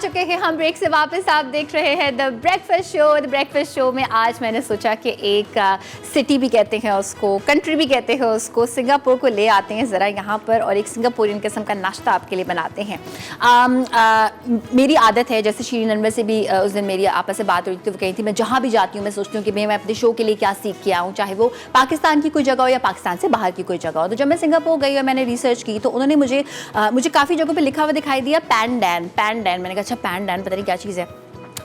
चुके हैं हम ब्रेक से वापस। आप देख रहे हैं the breakfast show. The breakfast show में आज मैंने सोचा कि एक सिटी भी कहते हैं उसको, कंट्री भी कहते हैं उसको, सिंगापुर को ले आते हैं ज़रा यहाँ पर और एक सिंगापुरियन किस्म का नाश्ता आपके लिए बनाते हैं। मेरी आदत है, जैसे शीरीन अनवर से भी उस दिन मेरी आपस से बात हुई थी, वो कही थी मैं जहाँ भी जाती हूँ मैं सोचती हूँ कि मैं अपने शो के लिए क्या सीख के आऊँ, चाहे वो पाकिस्तान की कोई जगह हो या पाकिस्तान से बाहर की कोई जगह हो। तो जब मैं सिंगापुर गई और मैंने रिसर्च की तो उन्होंने मुझे काफ़ी जगहों पर लिखा हुआ दिखाई दिया पैनडैन। मैंने कहा अच्छा पैनडैन पता नहीं क्या चीज़ है।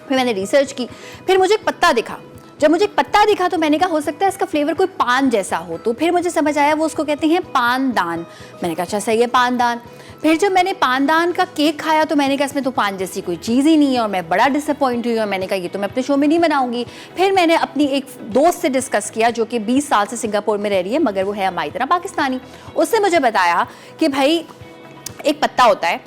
फिर मैंने रिसर्च की, फिर मुझे एक पत्ता दिखा। जब मुझे एक पत्ता दिखा तो मैंने कहा हो सकता है इसका फ्लेवर कोई पान जैसा हो, तो फिर मुझे समझ आया वो उसको कहते हैं पानदान। मैंने कहा अच्छा सही है पानदान। फिर जब मैंने पानदान का केक खाया तो मैंने कहा इसमें तो पान जैसी कोई चीज़ ही नहीं है और मैं बड़ा डिसअपॉइंट हुई और मैंने कहा ये तो मैं अपने शो में नहीं बनाऊंगी। फिर मैंने अपनी एक दोस्त से डिस्कस किया जो कि 20 साल से सिंगापुर में रह रही है मगर वो है हमारी तरह पाकिस्तानी। उससे मुझे बताया कि भाई एक पत्ता होता है,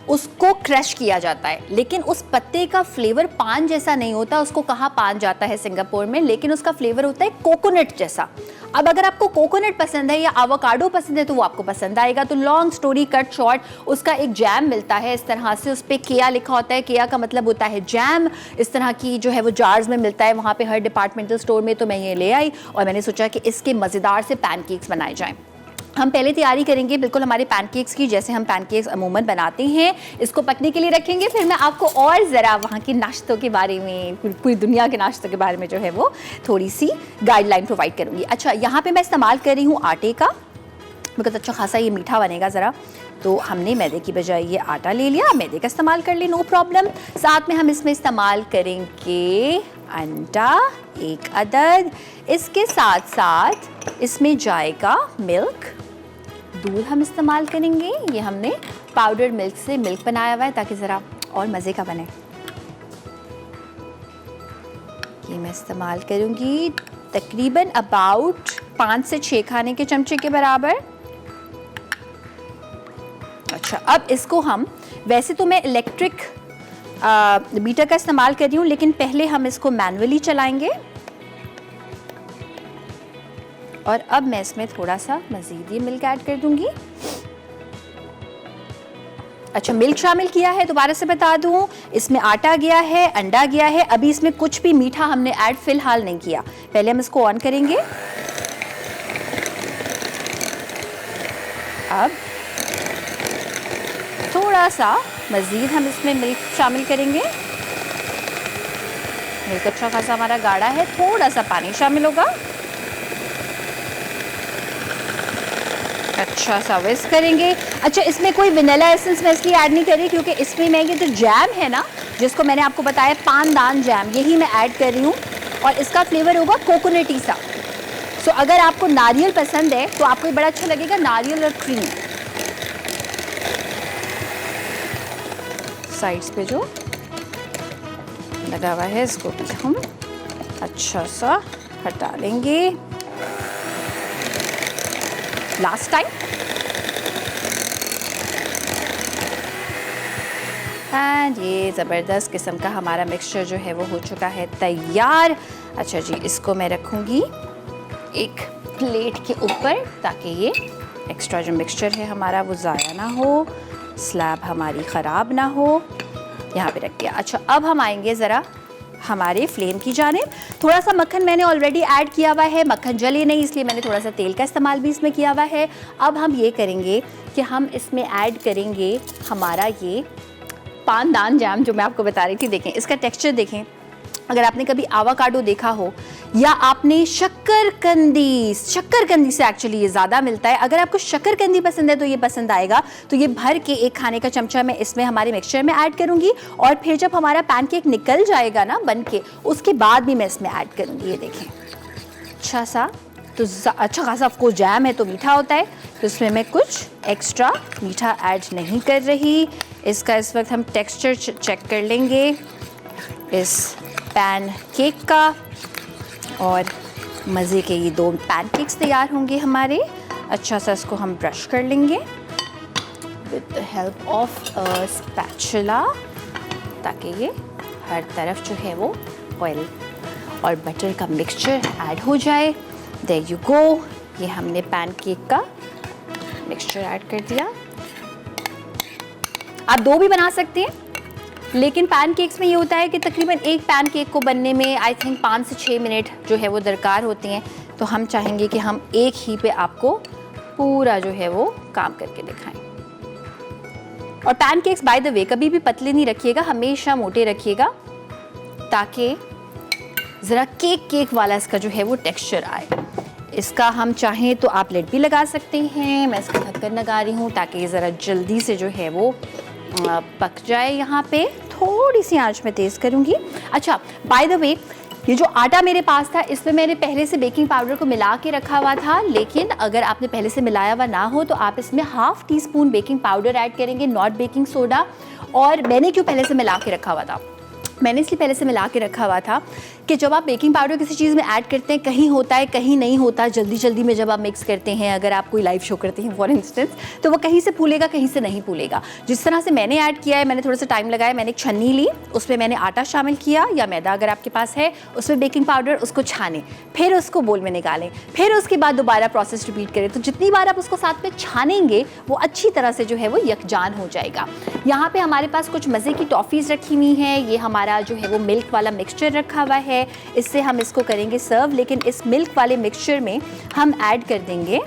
उसको क्रश किया जाता है, लेकिन उस पत्ते का फ्लेवर पान जैसा नहीं होता। उसको कहाँ पान जाता है सिंगापुर में, लेकिन उसका फ्लेवर होता है कोकोनट जैसा। अब अगर आपको कोकोनट पसंद है या एवोकाडो पसंद है तो वो आपको पसंद आएगा। तो लॉन्ग स्टोरी कट शॉर्ट, उसका एक जैम मिलता है इस तरह से, उस पर केया लिखा होता है, केया का मतलब होता है जैम। इस तरह की जो है वो जार्स में मिलता है वहाँ पे हर डिपार्टमेंटल स्टोर में। तो मैं ये ले आई और मैंने सोचा कि इसके मज़ेदार से पैनकेक्स बनाए जाएँ। हम पहले तैयारी करेंगे बिल्कुल हमारे पैनकेक्स की जैसे हम पैनकेक्स अमूमन बनाते हैं। इसको पकने के लिए रखेंगे, फिर मैं आपको और ज़रा वहाँ के नाश्तों के बारे में, पूरी दुनिया के नाश्तों के बारे में जो है वो थोड़ी सी गाइडलाइन प्रोवाइड करूँगी। अच्छा, यहाँ पे मैं इस्तेमाल कर रही हूँ आटे का, बिकॉज अच्छा खासा ये मीठा बनेगा ज़रा। तो हमने मैदे की बजाय ये आटा ले लिया, मैदे का इस्तेमाल कर ली, नो प्रॉब्लम। साथ में हम इसमें इस्तेमाल करेंगे अंडा 1 अदद। इसके साथ साथ इसमें जाएगा मिल्क, दूध हम इस्तेमाल करेंगे। ये हमने पाउडर्ड मिल्क से मिल्क बनाया हुआ है ताकि ज़रा और मज़े का बने। ये मैं इस्तेमाल करूँगी तकरीबन अबाउट 5 से 6 खाने के चमचे के बराबर। अच्छा, अब इसको हम, वैसे तो मैं इलेक्ट्रिक बीटर का इस्तेमाल कर रही हूँ, लेकिन पहले हम इसको मैनुअली चलाएंगे। और अब मैं इसमें थोड़ा सा मज़ीद ये मिल्क ऐड कर दूंगी। अच्छा, मिल्क शामिल किया है, दोबारा से बता दूं, इसमें आटा गया है, अंडा गया है। अभी इसमें कुछ भी मीठा हमने ऐड फिलहाल नहीं किया। पहले हम इसको ऑन करेंगे। अब थोड़ा सा मज़ीद हम इसमें मिल्क शामिल करेंगे। मिल्क अच्छा खासा हमारा गाढ़ा है, थोड़ा सा पानी शामिल होगा। अच्छा सा विस्क करेंगे। अच्छा, इसमें कोई वनीला एसेंस मैं इसलिए ऐड नहीं कर रही क्योंकि इसमें मैं ये जो जैम है ना, जिसको मैंने आपको बताया पानदान जैम, यही मैं ऐड कर रही हूँ और इसका फ्लेवर होगा कोकोनटी सा। सो अगर आपको नारियल पसंद है तो आपको बड़ा अच्छा लगेगा, नारियल और क्रीम। साइड्स पे जो लगा हुआ है इसको भी हम अच्छा सा हटा लेंगे। लास्ट टाइम एंड ये ज़बरदस्त किस्म का हमारा मिक्सचर जो है वो हो चुका है तैयार। अच्छा जी, इसको मैं रखूँगी एक प्लेट के ऊपर ताकि ये एक्स्ट्रा जो मिक्सचर है हमारा वो ज़ाया ना हो, स्लैब हमारी ख़राब ना हो। यहाँ पे रख दिया। अच्छा, अब हम आएंगे ज़रा हमारे फ्लेम की जानिब। थोड़ा सा मक्खन मैंने ऑलरेडी ऐड किया हुआ है, मक्खन जले नहीं इसलिए मैंने थोड़ा सा तेल का इस्तेमाल भी इसमें किया हुआ है। अब हम ये करेंगे कि हम इसमें ऐड करेंगे हमारा ये पानदान जैम जो मैं आपको बता रही थी। देखें इसका टेक्सचर, देखें। अगर आपने कभी एवोकाडो देखा हो या आपने शक्करकंदी से एक्चुअली ये ज़्यादा मिलता है, अगर आपको शक्करकंदी पसंद है तो ये पसंद आएगा। तो ये भर के 1 खाने का चमचा मैं इसमें हमारे मिक्सचर में ऐड करूँगी और फिर जब हमारा पैनकेक निकल जाएगा ना बन के, उसके बाद भी मैं इसमें ऐड करूँगी। ये देखें अच्छा सा, तो अच्छा खासा ऑफ कोर्स जैम है तो मीठा होता है, तो इसमें मैं कुछ एक्स्ट्रा मीठा ऐड नहीं कर रही। इसका इस वक्त हम टेक्स्चर चेक कर लेंगे इस पैन केक का और मज़े के ये 2 पैनकेक्स तैयार होंगे हमारे। अच्छा सा इसको हम ब्रश कर लेंगे with the help of a spatula ताकि ये हर तरफ जो है वो ऑयल और बटर का मिक्सचर ऐड हो जाए। देयर यू गो, ये हमने पैनकेक का मिक्सचर ऐड कर दिया। आप 2 भी बना सकते हैं, लेकिन पैनकेक्स में ये होता है कि तकरीबन एक पैनकेक को बनने में आई थिंक 5 से 6 मिनट जो है वो दरकार होते हैं। तो हम चाहेंगे कि हम एक ही पे आपको पूरा जो है वो काम करके दिखाएं। और पैनकेक्स बाय द वे कभी भी पतले नहीं रखिएगा, हमेशा मोटे रखिएगा ताकि ज़रा केक वाला इसका जो है वो टेक्सचर आए। इसका हम चाहें तो आप लिड भी लगा सकते हैं। मैं इसका ढक्कन लगा रही हूँ ताकि ये ज़रा जल्दी से जो है वो पक जाए। यहाँ पे थोड़ी सी आंच में तेज़ करूँगी। अच्छा, बाय द वे ये जो आटा मेरे पास था इसमें मैंने पहले से बेकिंग पाउडर को मिला के रखा हुआ था, लेकिन अगर आपने पहले से मिलाया हुआ ना हो तो आप इसमें ½ टीस्पून बेकिंग पाउडर ऐड करेंगे, नॉट बेकिंग सोडा। और मैंने क्यों पहले से मिला के रखा हुआ था, मैंने इसलिए पहले से मिला के रखा हुआ था कि जब आप बेकिंग पाउडर किसी चीज़ में ऐड करते हैं, कहीं होता है कहीं नहीं होता। जल्दी में जब आप मिक्स करते हैं, अगर आप कोई लाइव शो करते हैं फॉर इंस्टेंस, तो वो कहीं से फूलेगा कहीं से नहीं फूलेगा। जिस तरह से मैंने ऐड किया है, मैंने थोड़ा सा टाइम लगाया, मैंने एक छन्नी ली, उसमें मैंने आटा शामिल किया या मैदा अगर आपके पास है, उसमें बेकिंग पाउडर, उसको छाने, फिर उसको बोल में निकालें, फिर उसके बाद दोबारा प्रोसेस रिपीट करें। तो जितनी बार आप उसको साथ में छानेंगे वो अच्छी तरह से जो है वो यकजान हो जाएगा। यहाँ पे हमारे पास कुछ मज़े की टॉफ़ीज़ रखी हुई हैं। ये हमारा जो है वो मिल्क वाला मिक्सचर रखा हुआ है, इससे हम इसको करेंगे सर्व। लेकिन इस मिल्क वाले मिक्सचर में हम ऐड कर देंगे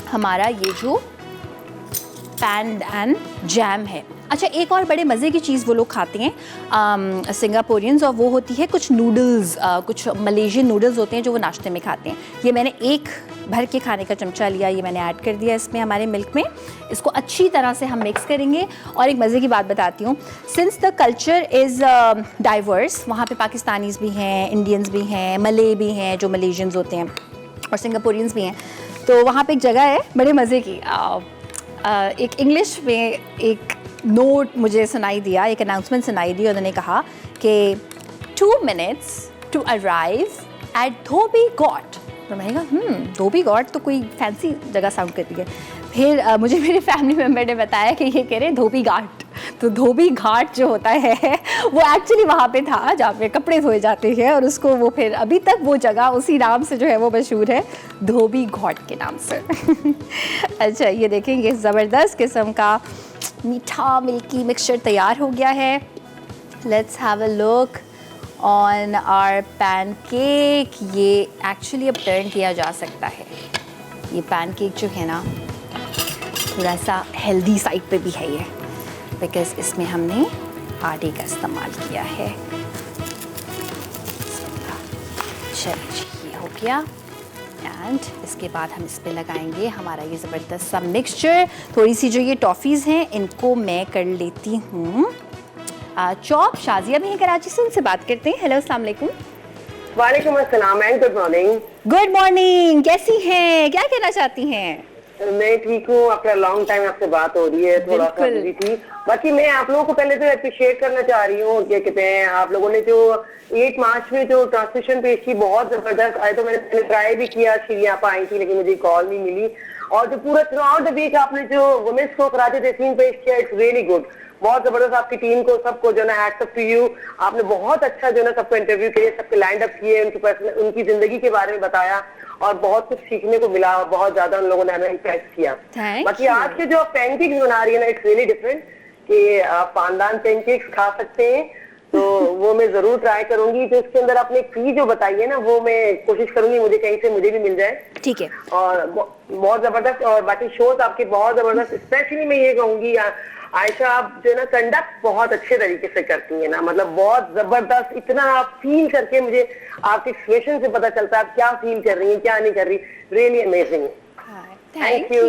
हमारा ये जो पैन एंड जैम है। अच्छा, एक और बड़े मज़े की चीज़ वो लोग खाते हैं सिंगापुरियंस, और वो होती है कुछ नूडल्स, कुछ मलेशियन नूडल्स होते हैं जो वो नाश्ते में खाते हैं। ये मैंने एक भर के खाने का चमचा लिया, ये मैंने ऐड कर दिया इसमें हमारे मिल्क में। इसको अच्छी तरह से हम मिक्स करेंगे। और एक मज़े की बात बताती हूँ, since the culture is diverse, वहाँ पे पाकिस्तानीज़ भी हैं, इंडियंस भी हैं, मले भी हैं जो मलेशियंस होते हैं, और सिंगापुरियंस भी हैं। तो वहाँ पे एक जगह है बड़े मज़े की, एक इंग्लिश में एक नोट मुझे सुनाई दिया, एक अनाउंसमेंट सुनाई दी। उन्होंने कहा कि 2 minutes to arrive at धोबी घाट। तो मैंने कहा धोबी घाट तो कोई फैंसी जगह साउंड करती है। फिर मुझे मेरे फैमिली मेम्बर ने बताया कि ये कह रहे हैं धोबी घाट। तो धोबी घाट जो होता है वो एक्चुअली वहाँ पे था जहाँ पे कपड़े धोए जाते हैं, और उसको वो फिर अभी तक वो जगह उसी नाम से जो है वो मशहूर है, धोबी घाट के नाम से। अच्छा, ये देखेंगे ज़बरदस्त किस्म का मीठा मिल्की मिक्सचर तैयार हो गया है। Let's have a look on our pancake. ये एक्चुअली अब टर्न किया जा सकता है। ये पैनकेक जो है ना थोड़ा सा हेल्दी साइड पे भी है ये, बिकॉज इसमें हमने आटे का इस्तेमाल किया है। चलिए, ये हो गया। एंड इसके बाद हम इस पे लगाएंगे हमारा ये ज़बरदस्त सा मिक्सचर। थोड़ी सी जो ये टॉफ़ीज़ हैं इनको मैं कर लेती हूँ चॉप। शाजिया भी हैं कराची से, उनसे बात करते हैं। हेलो, अस्सलाम वालेकुम। वालेकुम अस्सलाम and good morning. Good morning, कैसी हैं, क्या कहना चाहती हैं? मैं ठीक हूँ। आफ्टर लॉन्ग टाइम आपसे बात हो रही है, थोड़ा सा बिजी थी। बाकी मैं आप लोगों को पहले तो अप्रिशिएट करना चाह रही हूँ, क्या कहते हैं, आप लोगों ने जो 8 मार्च में जो ट्रांसमिशन पेश की बहुत जबरदस्त आए। तो मैंने ट्राई भी किया, शीली आप आई थी लेकिन मुझे कॉल नहीं मिली। और जो पूरा थ्रू आउट द वीक आपने जो वुमेन्स को कराची तहसीन पेश किया, इट्स रियली गुड, बहुत जबरदस्त। आपकी टीम को सबको जो ना हैट्स ऑफ टू यू। आपने बहुत अच्छा जो ना सबको इंटरव्यू किए, सबके लाइंड अप किए, उनकी जिंदगी के बारे में बताया और बहुत कुछ सीखने को मिला। बहुत ज्यादा उन लोगों ने हमें इम्प्रेस किया। बाकी आज के जो पैनकेक्स बना रही है ना, इट्स रियली डिफरेंट, कि आप पानदान पैनकेक्स खा सकते हैं, तो वो मैं जरूर ट्राई करूंगी। जो इसके अंदर आपने फी जो बताई है ना, वो मैं कोशिश करूंगी मुझे कहीं से मुझे भी मिल जाए। ठीक है। और बहुत जबरदस्त। और बाकी शोज आपके बहुत जबरदस्त। स्पेशली मैं ये कहूंगी आयशा, आप जो है ना कंडक्ट बहुत अच्छे तरीके से करती है ना, मतलब बहुत जबरदस्त। इतना आप फील करके मुझे आपके एक्सप्रेशन से पता चलता है आप क्या फील कर रही हैं, क्या नहीं कर रही। Really amazing. थैंक यू,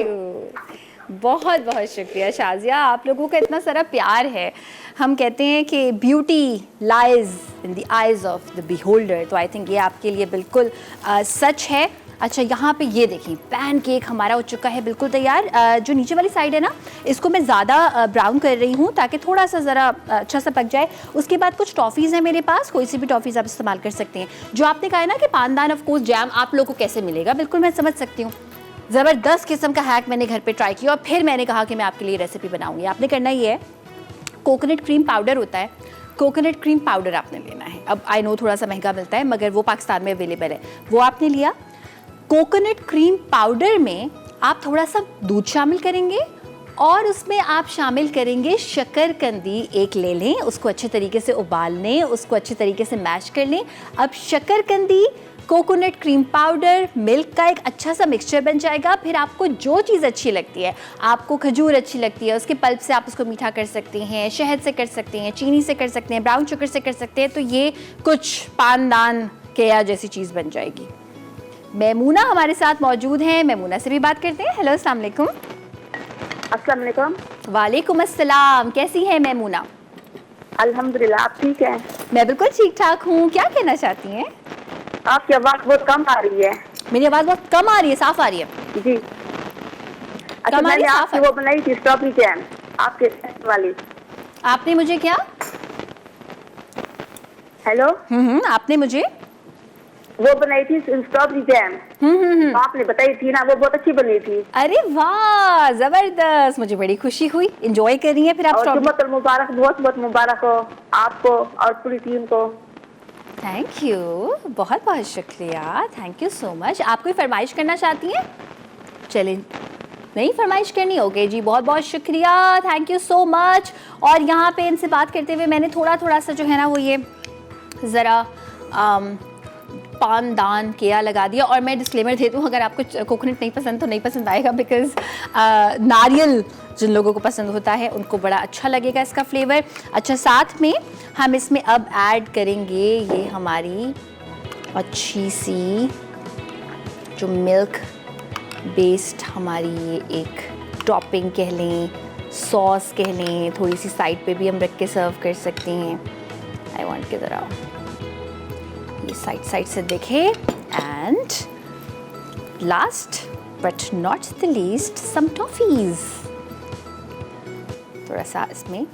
बहुत बहुत शुक्रिया शाजिया, आप लोगों का इतना सारा प्यार है। हम कहते हैं कि beauty lies in the eyes of the beholder, तो आई थिंक ये आपके लिए बिल्कुल सच है। अच्छा, यहाँ पे ये देखिए पैनकेक हमारा हो चुका है बिल्कुल तैयार। जो नीचे वाली साइड है ना, इसको मैं ज़्यादा ब्राउन कर रही हूँ ताकि थोड़ा सा ज़रा अच्छा सा पक जाए। उसके बाद कुछ टॉफ़ीज़ हैं मेरे पास, कोई सी भी टॉफ़ीज़ आप इस्तेमाल कर सकते हैं। जो आपने कहा है ना कि पानदान ऑफ कोर्स जैम आप लोगों को कैसे मिलेगा, बिल्कुल मैं समझ सकती हूँ। ज़बरदस्त किस्म का हैक मैंने घर पर ट्राई किया और फिर मैंने कहा कि मैं आपके लिए रेसिपी बनाऊँगी। आपने करना ये है, कोकोनट क्रीम पाउडर होता है, कोकोनट क्रीम पाउडर आपने लेना है। अब आई नो थोड़ा सा महंगा मिलता है मगर वो पाकिस्तान में अवेलेबल है, वो आपने लिया। कोकोनट क्रीम पाउडर में आप थोड़ा सा दूध शामिल करेंगे और उसमें आप शामिल करेंगे शकरकंदी एक ले लें, उसको अच्छे तरीके से उबाल लें, उसको अच्छे तरीके से मैश कर लें। अब शकरकंदी, कोकोनट क्रीम पाउडर, मिल्क का एक अच्छा सा मिक्सचर बन जाएगा। फिर आपको जो चीज़ अच्छी लगती है, आपको खजूर अच्छी लगती है, उसके पल्प से आप उसको मीठा कर सकते हैं, शहद से कर सकते हैं, चीनी से कर सकते हैं, ब्राउन शुगर से कर सकते हैं, तो ये कुछ पानदान केया जैसी चीज़ बन जाएगी। मैमूना हमारे साथ मौजूद हैं, मैमूना से भी बात करते हैं। हेलो, अस्सलाम वालेकुम। अस्सलाम वालेकुम। वालेकुम अस्सलाम, कैसी हैं मैमूना? अल्हम्दुलिल्लाह, आप ठीक हैं? मैं बिल्कुल ठीक ठाक हूँ। क्या कहना चाहती हैं? आपकी आवाज़ बहुत कम आ रही है। मेरी आवाज़ बहुत कम आ रही है, साफ आ रही है? जी। अच्छा, कम आ रही मैंने है, साफ आपकी आ वो बनाई थी स्ट्रॉबेरी जैम, आपके टेस्ट वाली। आपने मुझे क्या? हेलो, आपने मुझे वो बनाई थी स्ट्रॉबेरी जैम। आपने बताई थी ना, वो बहुत अच्छी बनी थी। अरे वाह, जबरदस्त, मुझे बड़ी खुशी हुई। एंजॉय कर रही हैं फिर आप? और जुम्मतुल मुबारक, बहुत बहुत मुबारक हो आपको और पूरी टीम को। थैंक यू, बहुत बहुत शुक्रिया, थैंक यू सो मच। आप कोई फरमाइश करना चाहती हैं? चलें, नहीं फरमाइश करनी? ओके जी, बहुत बहुत शुक्रिया, थैंक यू सो मच। और यहाँ पे इनसे बात करते हुए मैंने थोड़ा थोड़ा सा जो है ना वो ये ज़रा पानदान केया लगा दिया। और मैं डिस्क्लेमर दे दूँ, अगर आपको कोकोनट नहीं पसंद तो नहीं पसंद आएगा, बिकॉज़ नारियल जिन लोगों को पसंद होता है उनको बड़ा अच्छा लगेगा इसका फ्लेवर। अच्छा, साथ में हम इसमें अब ऐड करेंगे ये हमारी अच्छी सी जो मिल्क बेस्ड हमारी ये एक टॉपिंग कह लें, सॉस कह लें, थोड़ी सी साइड पे भी हम रख के सर्व कर सकते हैं। आई वांट के ज़रा ये साइड से देखें। And last but not the least, some toffees, थोड़ा सा इसमें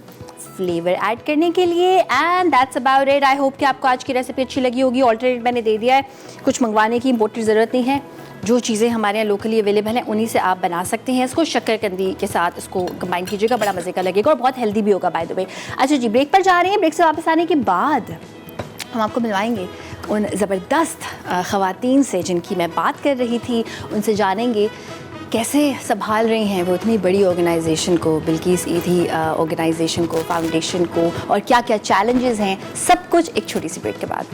फ्लेवर ऐड करने के लिए। And that's about it. I hope कि आपको आज की रेसिपी अच्छी लगी होगी। ऑल्टरनेट मैंने दे दिया है, कुछ मंगवाने की इम्पोर्ट की ज़रूरत नहीं है। जो चीज़ें हमारे यहाँ लोकली अवेलेबल हैं उन्हीं से आप बना सकते हैं। इसको शक्करकंदी के साथ इसको कंबाइन कीजिएगा, बड़ा मज़े का लगेगा और बहुत हेल्दी भी होगा बाय द वे। अच्छा जी, ब्रेक पर जा रहे हैं। ब्रेक से वापस आने के बाद हम आपको मिलवाएंगे उन ज़बरदस्त ख़वातीन से जिनकी मैं बात कर रही थी। उनसे जानेंगे कैसे संभाल रही हैं वो इतनी बड़ी ऑर्गेनाइजेशन को, बिल्किस ईदी ऑर्गेनाइजेशन को, फाउंडेशन को, और क्या क्या चैलेंजेस हैं, सब कुछ एक छोटी सी ब्रेक के बाद।